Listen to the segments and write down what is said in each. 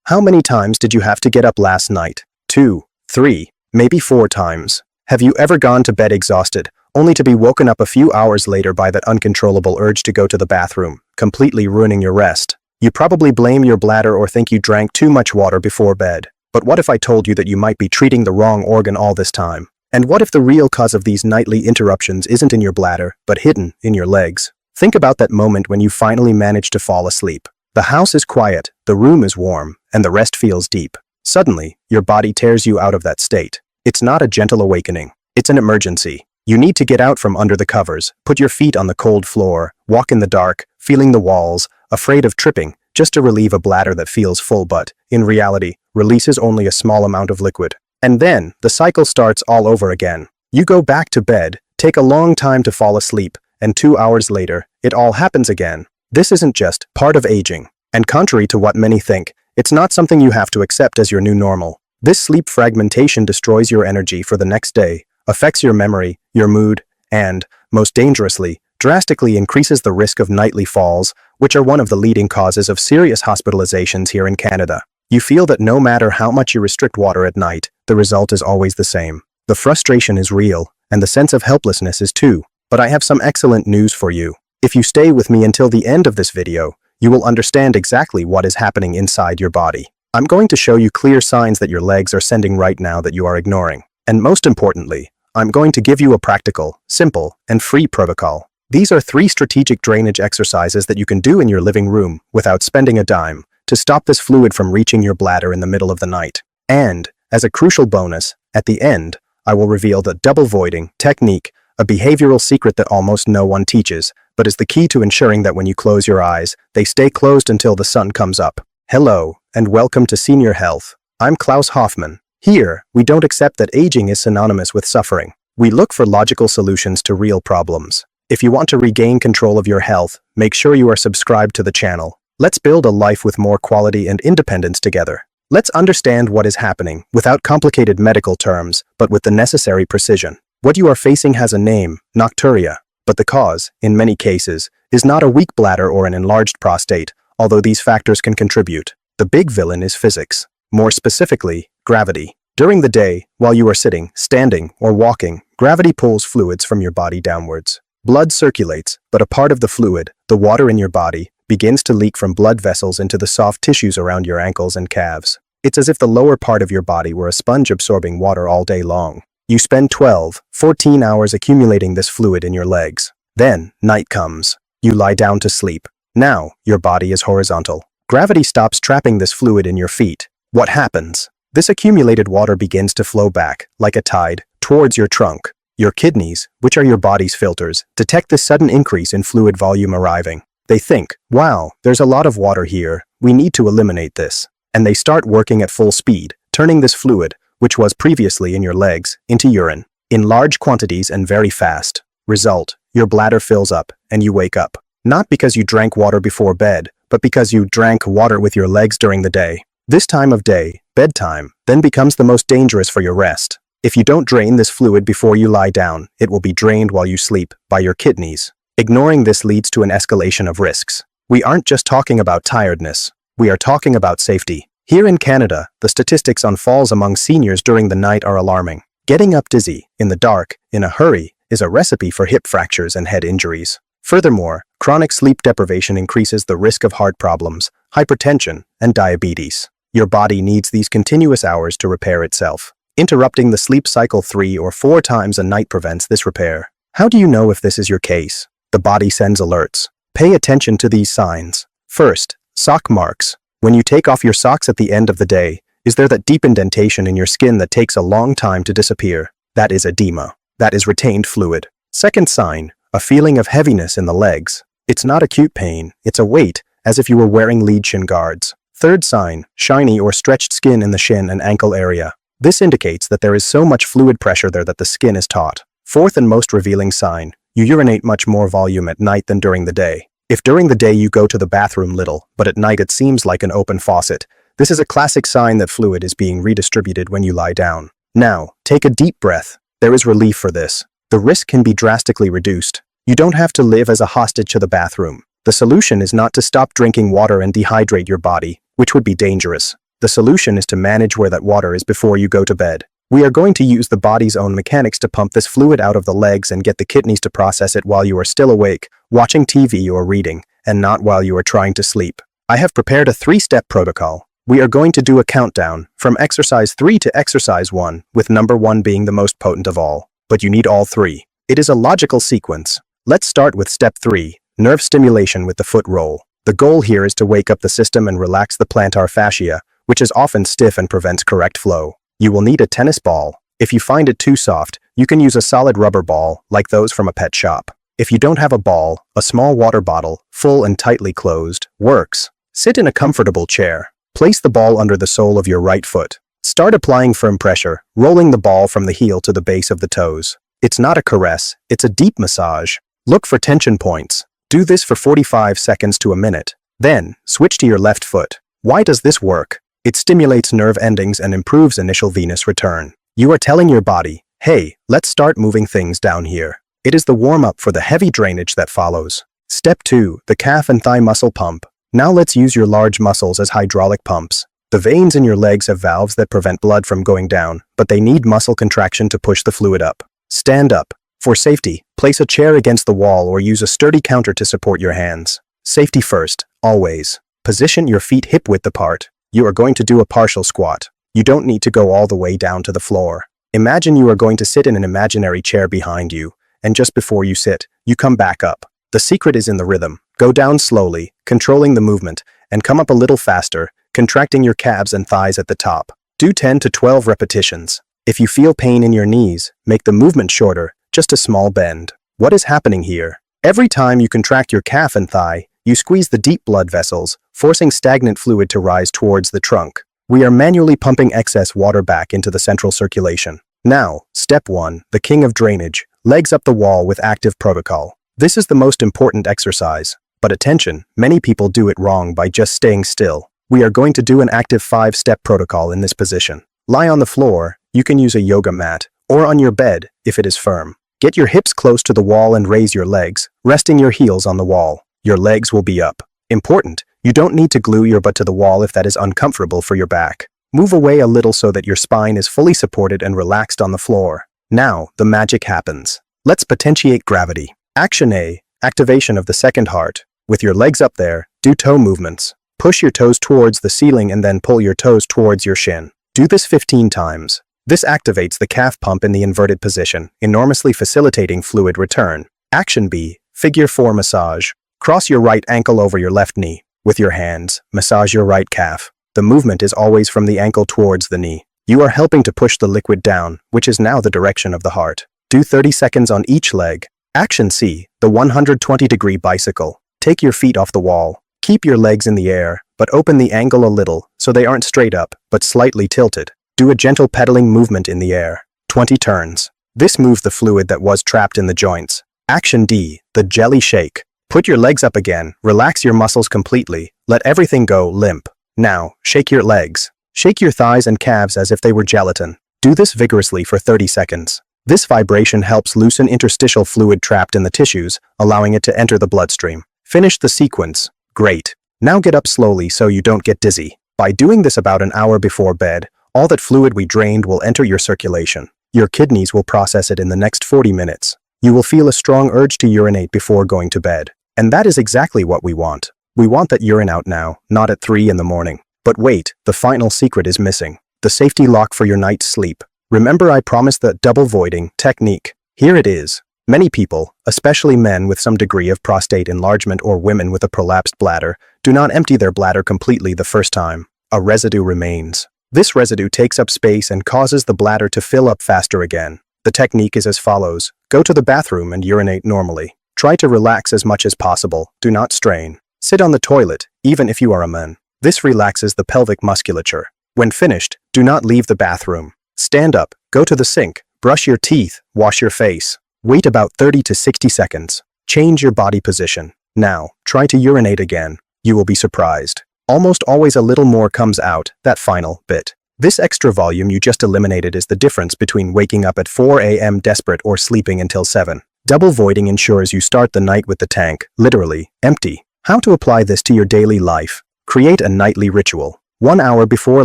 How many times did you have to get up last night? 2, 3, maybe 4 times. Have you ever gone to bed exhausted, only to be woken up a few hours later by that uncontrollable urge to go to the bathroom, completely ruining your rest? You probably blame your bladder or think you drank too much water before bed. But what if I told you that you might be treating the wrong organ all this time? And what if the real cause of these nightly interruptions isn't in your bladder, but hidden in your legs? Think about that moment when you finally manage to fall asleep. The house is quiet, the room is warm, and the rest feels deep. Suddenly, your body tears you out of that state. It's not a gentle awakening. It's an emergency. You need to get out from under the covers, put your feet on the cold floor, walk in the dark, feeling the walls, afraid of tripping, just to relieve a bladder that feels full but, in reality, releases only a small amount of liquid. And then, the cycle starts all over again. You go back to bed, take a long time to fall asleep, and 2 hours later, it all happens again. This isn't just part of aging. And contrary to what many think, it's not something you have to accept as your new normal. This sleep fragmentation destroys your energy for the next day, affects your memory, your mood, and, most dangerously, drastically increases the risk of nightly falls, which are one of the leading causes of serious hospitalizations here in Canada. You feel that no matter how much you restrict water at night, the result is always the same. The frustration is real, and the sense of helplessness is too. But I have some excellent news for you. If you stay with me until the end of this video, you will understand exactly what is happening inside your body. I'm going to show you clear signs that your legs are sending right now that you are ignoring. And most importantly, I'm going to give you a practical, simple, and free protocol. These are 3 strategic drainage exercises that you can do in your living room without spending a dime to stop this fluid from reaching your bladder in the middle of the night. And, as a crucial bonus, at the end, I will reveal the double voiding technique, a behavioral secret that almost no one teaches, but is the key to ensuring that when you close your eyes, they stay closed until the sun comes up. Hello, and welcome to Senior Health. I'm Klaus Hoffman. Here, we don't accept that aging is synonymous with suffering. We look for logical solutions to real problems. If you want to regain control of your health, make sure you are subscribed to the channel. Let's build a life with more quality and independence together. Let's understand what is happening, without complicated medical terms, but with the necessary precision. What you are facing has a name, nocturia, but the cause, in many cases, is not a weak bladder or an enlarged prostate, although these factors can contribute. The big villain is physics. More specifically, gravity. During the day, while you are sitting, standing, or walking, gravity pulls fluids from your body downwards. Blood circulates, but a part of the fluid, the water in your body, begins to leak from blood vessels into the soft tissues around your ankles and calves. It's as if the lower part of your body were a sponge absorbing water all day long. You spend 12, 14 hours accumulating this fluid in your legs. Then, night comes. You lie down to sleep. Now, your body is horizontal. Gravity stops trapping this fluid in your feet. What happens? This accumulated water begins to flow back, like a tide, towards your trunk. Your kidneys, which are your body's filters, detect this sudden increase in fluid volume arriving. They think, wow, there's a lot of water here, we need to eliminate this. And they start working at full speed, turning this fluid, which was previously in your legs, into urine, in large quantities and very fast. Result, your bladder fills up, and you wake up. Not because you drank water before bed, but because you drank water with your legs during the day. This time of day, bedtime, then becomes the most dangerous for your rest. If you don't drain this fluid before you lie down, it will be drained while you sleep, by your kidneys. Ignoring this leads to an escalation of risks. We aren't just talking about tiredness. We are talking about safety. Here in Canada, the statistics on falls among seniors during the night are alarming. Getting up dizzy, in the dark, in a hurry, is a recipe for hip fractures and head injuries. Furthermore, chronic sleep deprivation increases the risk of heart problems, hypertension, and diabetes. Your body needs these continuous hours to repair itself. Interrupting the sleep cycle 3 or 4 times a night prevents this repair. How do you know if this is your case? The body sends alerts. Pay attention to these signs. First, sock marks. When you take off your socks at the end of the day, is there that deep indentation in your skin that takes a long time to disappear? That is edema. That is retained fluid. Second sign, a feeling of heaviness in the legs. It's not acute pain, it's a weight, as if you were wearing lead shin guards. Third sign, shiny or stretched skin in the shin and ankle area. This indicates that there is so much fluid pressure there that the skin is taut. Fourth and most revealing sign, you urinate much more volume at night than during the day. If during the day you go to the bathroom little, but at night it seems like an open faucet, this is a classic sign that fluid is being redistributed when you lie down. Now, take a deep breath. There is relief for this. The risk can be drastically reduced. You don't have to live as a hostage to the bathroom. The solution is not to stop drinking water and dehydrate your body, which would be dangerous. The solution is to manage where that water is before you go to bed. We are going to use the body's own mechanics to pump this fluid out of the legs and get the kidneys to process it while you are still awake, watching TV or reading, and not while you are trying to sleep. I have prepared a 3-step protocol. We are going to do a countdown from exercise 3 to exercise 1, with number 1 being the most potent of all. But you need all 3. It is a logical sequence. Let's start with step 3, nerve stimulation with the foot roll. The goal here is to wake up the system and relax the plantar fascia, which is often stiff and prevents correct flow. You will need a tennis ball. If you find it too soft, you can use a solid rubber ball, like those from a pet shop. If you don't have a ball, a small water bottle, full and tightly closed, works. Sit in a comfortable chair. Place the ball under the sole of your right foot. Start applying firm pressure, rolling the ball from the heel to the base of the toes. It's not a caress, it's a deep massage. Look for tension points. Do this for 45 seconds to a minute. Then, switch to your left foot. Why does this work? It stimulates nerve endings and improves initial venous return. You are telling your body, hey, let's start moving things down here. It is the warm-up for the heavy drainage that follows. Step 2, the calf and thigh muscle pump. Now let's use your large muscles as hydraulic pumps. The veins in your legs have valves that prevent blood from going down, but they need muscle contraction to push the fluid up. Stand up. For safety, place a chair against the wall or use a sturdy counter to support your hands. Safety first, always. Position your feet hip-width apart. You are going to do a partial squat. You don't need to go all the way down to the floor. Imagine you are going to sit in an imaginary chair behind you, and just before you sit, you come back up. The secret is in the rhythm. Go down slowly, controlling the movement, and come up a little faster, contracting your calves and thighs at the top. Do 10 to 12 repetitions. If you feel pain in your knees, make the movement shorter, just a small bend. What is happening here? Every time you contract your calf and thigh, you squeeze the deep blood vessels, forcing stagnant fluid to rise towards the trunk. We are manually pumping excess water back into the central circulation. Now, step 1, the king of drainage, legs up the wall with active protocol. This is the most important exercise. But attention, many people do it wrong by just staying still. We are going to do an active 5-step protocol in this position. Lie on the floor, you can use a yoga mat, or on your bed if it is firm. Get your hips close to the wall and raise your legs, resting your heels on the wall. Your legs will be up. Important, you don't need to glue your butt to the wall if that is uncomfortable for your back. Move away a little so that your spine is fully supported and relaxed on the floor. Now, the magic happens. Let's potentiate gravity. Action A, activation of the second heart. With your legs up there, do toe movements. Push your toes towards the ceiling and then pull your toes towards your shin. Do this 15 times. This activates the calf pump in the inverted position, enormously facilitating fluid return. Action B, figure 4 massage. Cross your right ankle over your left knee. With your hands, massage your right calf. The movement is always from the ankle towards the knee. You are helping to push the liquid down, which is now the direction of the heart. Do 30 seconds on each leg. Action C, the 120-degree bicycle. Take your feet off the wall. Keep your legs in the air, but open the angle a little so they aren't straight up, but slightly tilted. Do a gentle pedaling movement in the air. 20 turns. This moves the fluid that was trapped in the joints. Action D, the jelly shake. Put your legs up again, relax your muscles completely, let everything go limp. Now, shake your legs. Shake your thighs and calves as if they were gelatin. Do this vigorously for 30 seconds. This vibration helps loosen interstitial fluid trapped in the tissues, allowing it to enter the bloodstream. Finish the sequence. Great. Now get up slowly so you don't get dizzy. By doing this about an hour before bed, all that fluid we drained will enter your circulation. Your kidneys will process it in the next 40 minutes. You will feel a strong urge to urinate before going to bed. And that is exactly what we want. We want that urine out now, not at 3 in the morning. But wait, the final secret is missing. The safety lock for your night's sleep. Remember I promised the double voiding technique. Here it is. Many people, especially men with some degree of prostate enlargement or women with a prolapsed bladder, do not empty their bladder completely the first time. A residue remains. This residue takes up space and causes the bladder to fill up faster again. The technique is as follows. Go to the bathroom and urinate normally. Try to relax as much as possible. Do not strain. Sit on the toilet, even if you are a man. This relaxes the pelvic musculature. When finished, do not leave the bathroom. Stand up, go to the sink, brush your teeth, wash your face. Wait about 30 to 60 seconds. Change your body position. Now, try to urinate again. You will be surprised. Almost always a little more comes out, that final bit. This extra volume you just eliminated is the difference between waking up at 4 a.m. desperate or sleeping until 7. Double voiding ensures you start the night with the tank, literally, empty. How to apply this to your daily life? Create a nightly ritual. 1 hour before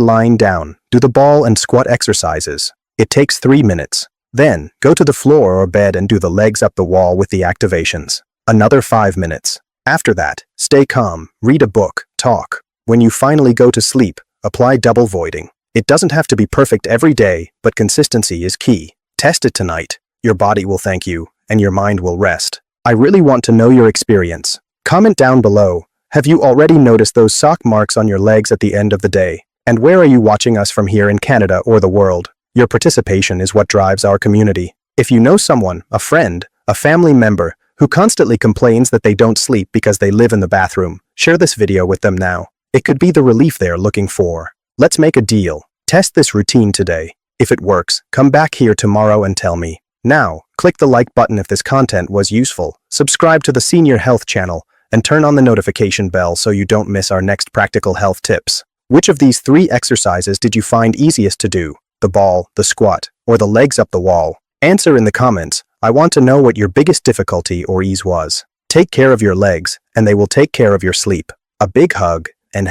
lying down, do the ball and squat exercises. It takes 3 minutes. Then, go to the floor or bed and do the legs up the wall with the activations. Another 5 minutes. After that, stay calm, read a book, talk. When you finally go to sleep, apply double voiding. It doesn't have to be perfect every day, but consistency is key. Test it tonight. Your body will thank you, and your mind will rest. I really want to know your experience. Comment down below. Have you already noticed those sock marks on your legs at the end of the day? And where are you watching us from here in Canada or the world? Your participation is what drives our community. If you know someone, a friend, a family member, who constantly complains that they don't sleep because they live in the bathroom, share this video with them now. It could be the relief they're looking for. Let's make a deal. Test this routine today. If it works, come back here tomorrow and tell me. Now, click the like button if this content was useful, subscribe to the Senior Health channel, and turn on the notification bell so you don't miss our next practical health tips. Which of these 3 exercises did you find easiest to do? The ball, the squat, or the legs up the wall? Answer in the comments. I want to know what your biggest difficulty or ease was. Take care of your legs, and they will take care of your sleep. A big hug, and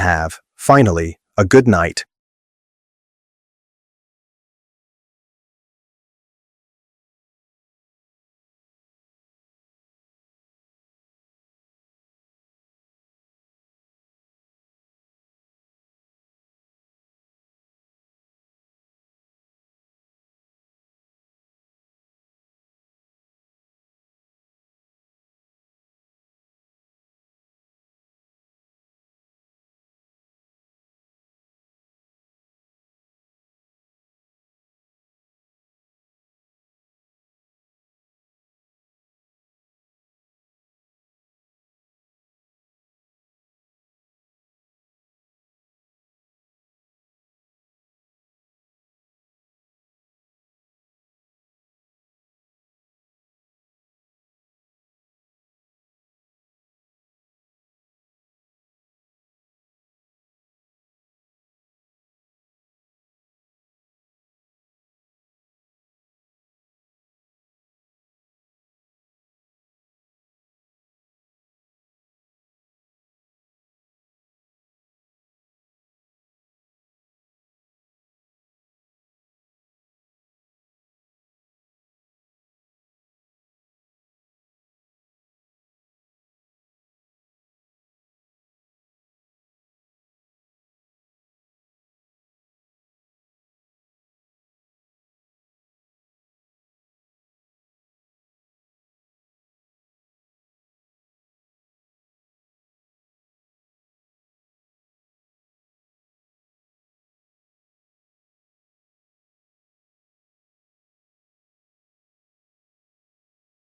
finally, a good night.